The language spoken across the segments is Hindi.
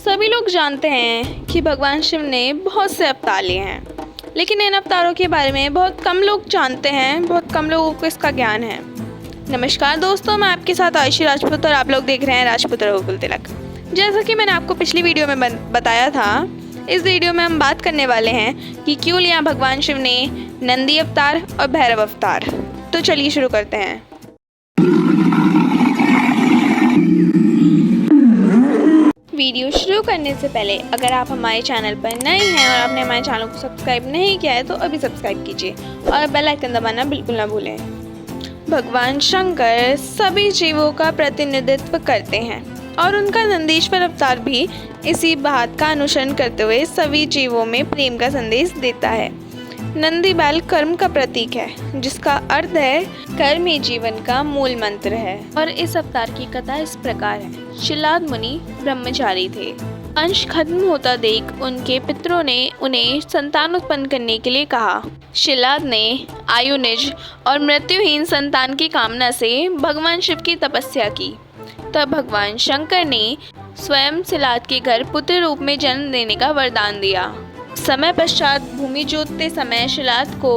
सभी लोग जानते हैं कि भगवान शिव ने बहुत से अवतार लिए हैं, लेकिन इन अवतारों के बारे में बहुत कम लोग जानते हैं, बहुत कम लोगों को इसका ज्ञान है। नमस्कार दोस्तों, मैं आपके साथ आयुषी राजपूत और आप लोग देख रहे हैं राजपूत रघुकुल तिलक। जैसा कि मैंने आपको पिछली वीडियो में बताया था, इस वीडियो में हम बात करने वाले हैं कि क्यों लिया भगवान शिव ने नंदी अवतार और भैरव अवतार। तो चलिए शुरू करते हैं। वीडियो शुरू करने से पहले अगर आप हमारे चैनल पर नए हैं और आपने हमारे चैनल को सब्सक्राइब नहीं किया है तो अभी सब्सक्राइब कीजिए और बेल आइकन दबाना बिल्कुल ना भूलें। भगवान शंकर सभी जीवों का प्रतिनिधित्व करते हैं और उनका नंदीश्वर अवतार भी इसी बात का अनुसरण करते हुए सभी जीवों में प्रेम का संदेश देता है। नंदी बैल कर्म का प्रतीक है, जिसका अर्थ है कर्म ही जीवन का मूल मंत्र है। और इस अवतार की कथा इस प्रकार है। शिलाद मुनि ब्रह्मचारी थे। अंश खत्म होता देख उनके पितरों ने उन्हें संतान उत्पन्न करने के लिए कहा। शिलाद ने आयुनिज और मृत्युहीन संतान की कामना से भगवान शिव की तपस्या की। तब भगवान शंकर ने स्वयं शिलाद के घर पुत्र रूप में जन्म देने का वरदान दिया। समय पश्चात भूमि जोतते समय शिलाद को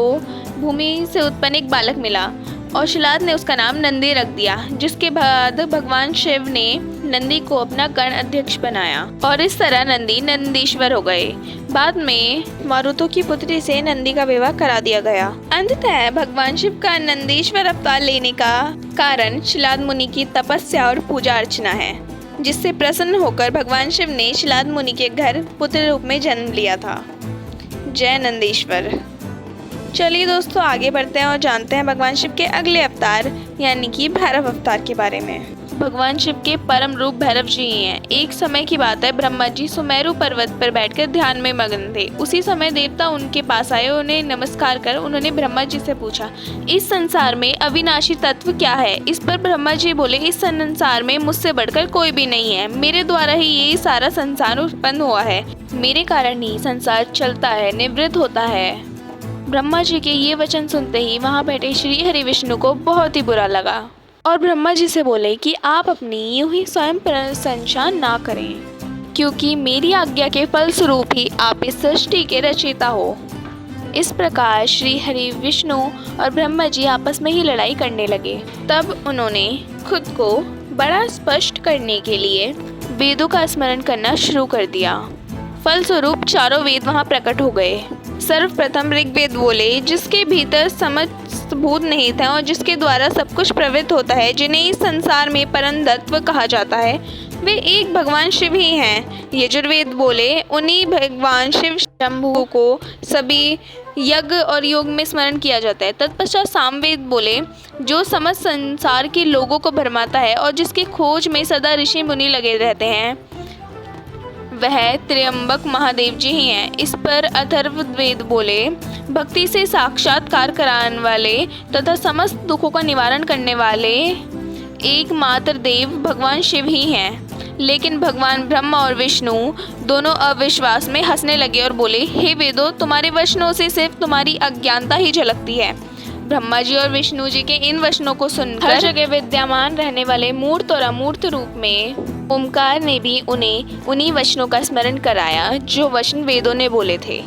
भूमि से उत्पन्न एक बालक मिला और शिलाद ने उसका नाम नंदी रख दिया, जिसके बाद भगवान शिव ने नंदी को अपना गण अध्यक्ष बनाया और इस तरह नंदी नंदीश्वर हो गए। बाद में मारुतों की पुत्री से नंदी का विवाह करा दिया गया। अंततः भगवान शिव का नंदीश्वर अवतार लेने का कारण शिलाद मुनि की तपस्या और पूजा अर्चना है, जिससे प्रसन्न होकर भगवान शिव ने शिलाद मुनि के घर पुत्र रूप में जन्म लिया था। जय नंदीश्वर। चलिए दोस्तों, आगे बढ़ते हैं और जानते हैं भगवान शिव के अगले अवतार यानी कि भैरव अवतार के बारे में। भगवान शिव के परम रूप भैरव जी ही हैं। एक समय की बात है, ब्रह्मा जी सुमेरु पर्वत पर बैठकर ध्यान में मग्न थे। उसी समय देवता उनके पास आए। उन्हें नमस्कार कर उन्होंने ब्रह्मा जी से पूछा, इस संसार में अविनाशी तत्व क्या है? इस पर ब्रह्मा जी बोले, इस संसार में मुझसे बढ़कर कोई भी नहीं है। मेरे द्वारा ही ये सारा संसार उत्पन्न हुआ है। मेरे कारण ही संसार चलता है, निवृत्त होता है। ब्रह्मा जी के ये वचन सुनते ही वहाँ बैठे श्री हरि विष्णु को बहुत ही बुरा लगा और ब्रह्मा जी से बोले कि आप अपनी यूं ही स्वयं प्रशंसा ना करें, क्योंकि मेरी आज्ञा के फलस्वरूप ही आप इस सृष्टि के रचयिता हो। इस प्रकार श्री हरि विष्णु और ब्रह्मा जी आपस में ही लड़ाई करने लगे। तब उन्होंने खुद को बड़ा स्पष्ट करने के लिए वेदों का स्मरण करना शुरू कर दिया। फलस्वरूप चारों वेद वहाँ प्रकट हो गए। सर्वप्रथम ऋग्वेद बोले, जिसके भीतर समस्त भूत निहित हैं और जिसके द्वारा सब कुछ प्रवृत्त होता है, जिन्हें इस संसार में परम तत्व कहा जाता है, वे एक भगवान शिव ही हैं। यजुर्वेद बोले, उन्हीं भगवान शिव शंभु को सभी यज्ञ और योग में स्मरण किया जाता है। तत्पश्चात सामवेद बोले, जो समस्त संसार के लोगों को भरमाता है और जिसके खोज में सदा ऋषि मुनि लगे रहते हैं, वह त्र्यंबक महादेव जी ही हैं। इस पर अथर्ववेद बोले, भक्ति से साक्षात्कार कराने वाले तथा समस्त दुखों का निवारण करने वाले एकमात्र देव भगवान शिव ही हैं। लेकिन भगवान ब्रह्मा और विष्णु दोनों अविश्वास में हंसने लगे और बोले, हे वेदों, तुम्हारे वचनों से सिर्फ तुम्हारी अज्ञानता ही झलकती है। ब्रह्मा जी और विष्णु जी के इन वचनों को सुनकर हर जगह विद्यमान रहने वाले मूर्त और अमूर्त रूप में ओमकार ने भी उन्हें उन्हीं वचनों का स्मरण कराया जो वचन वेदों ने बोले थे।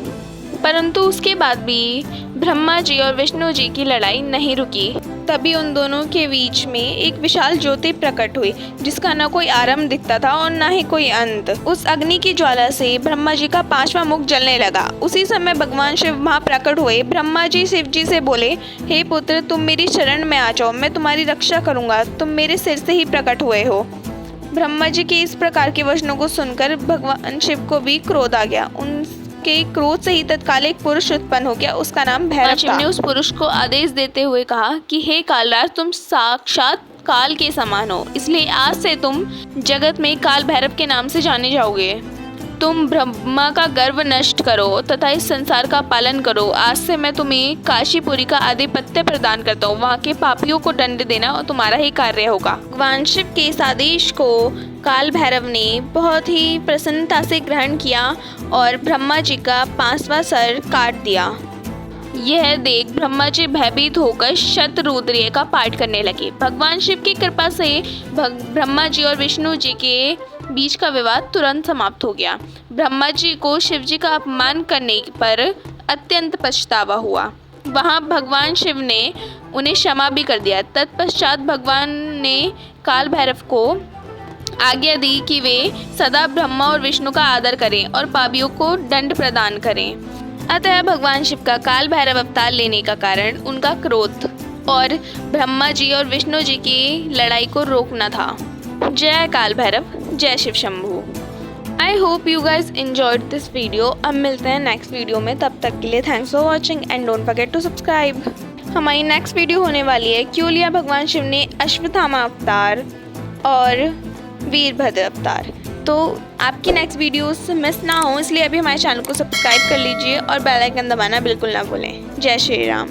परंतु उसके बाद भी ब्रह्मा जी और विष्णु जी की लड़ाई नहीं रुकी। तभी उन दोनों के बीच में एक विशाल ज्योति प्रकट हुई, जिसका न कोई आरंभ दिखता था और न ही कोई अंत। उस अग्नि की ज्वाला से ब्रह्मा जी का 5वां मुख जलने लगा। उसी समय भगवान शिव वहाँ प्रकट हुए। ब्रह्मा जी शिव जी से बोले, हे पुत्र, तुम मेरी शरण में आ जाओ, मैं तुम्हारी रक्षा करूँगा। तुम मेरे सिर से ही प्रकट हुए हो। ब्रह्मा जी के इस प्रकार के वचनों को सुनकर भगवान शिव को भी क्रोध आ गया। उनके क्रोध से ही तत्काल एक पुरुष उत्पन्न हो गया। उसका नाम भैरव था। शिव ने उस पुरुष को आदेश देते हुए कहा कि हे कालराज, तुम साक्षात काल के समान हो, इसलिए आज से तुम जगत में काल भैरव के नाम से जाने जाओगे। तुम ब्रह्मा का गर्व नष्ट करो तथा इस संसार का पालन करो। आज से मैं तुम्हें काशीपुरी का आधिपत्य प्रदान करता हूँ। वहाँ के पापियों को दंड देना और तुम्हारा ही कार्य होगा। भगवान शिव के इस आदेश को काल भैरव ने बहुत ही प्रसन्नता से ग्रहण किया और ब्रह्मा जी का 5वां सर काट दिया। यह देख ब्रह्मा जी भयभीत होकर शतरुद्रीय का पाठ करने लगे। भगवान शिव की कृपा से ब्रह्मा जी और विष्णु जी के बीच का विवाद तुरंत समाप्त हो गया। ब्रह्मा जी को शिव जी का अपमान करने पर अत्यंत पछतावा हुआ। वहाँ भगवान शिव ने उन्हें क्षमा भी कर दिया। तत्पश्चात भगवान ने काल भैरव को आज्ञा दी कि वे सदा ब्रह्मा और विष्णु का आदर करें और पापियों को दंड प्रदान करें। अतः भगवान शिव का काल भैरव अवतार लेने का कारण उनका क्रोध और ब्रह्मा जी और विष्णु जी की लड़ाई को रोकना था। जय काल भैरव, जय Shiv Shambhu. I hope you guys enjoyed this video. अब मिलते हैं नेक्स्ट वीडियो में, तब तक के लिए thanks for watching and don't forget to subscribe. हमारी नेक्स्ट वीडियो होने वाली है क्यों लिया भगवान शिव ने अश्वत्थामा अवतार और वीरभद्र अवतार। तो आपकी नेक्स्ट वीडियोस मिस ना हो इसलिए अभी हमारे चैनल को सब्सक्राइब कर लीजिए और बेल आइकन दबाना बिल्कुल ना भूलें। जय श्री राम।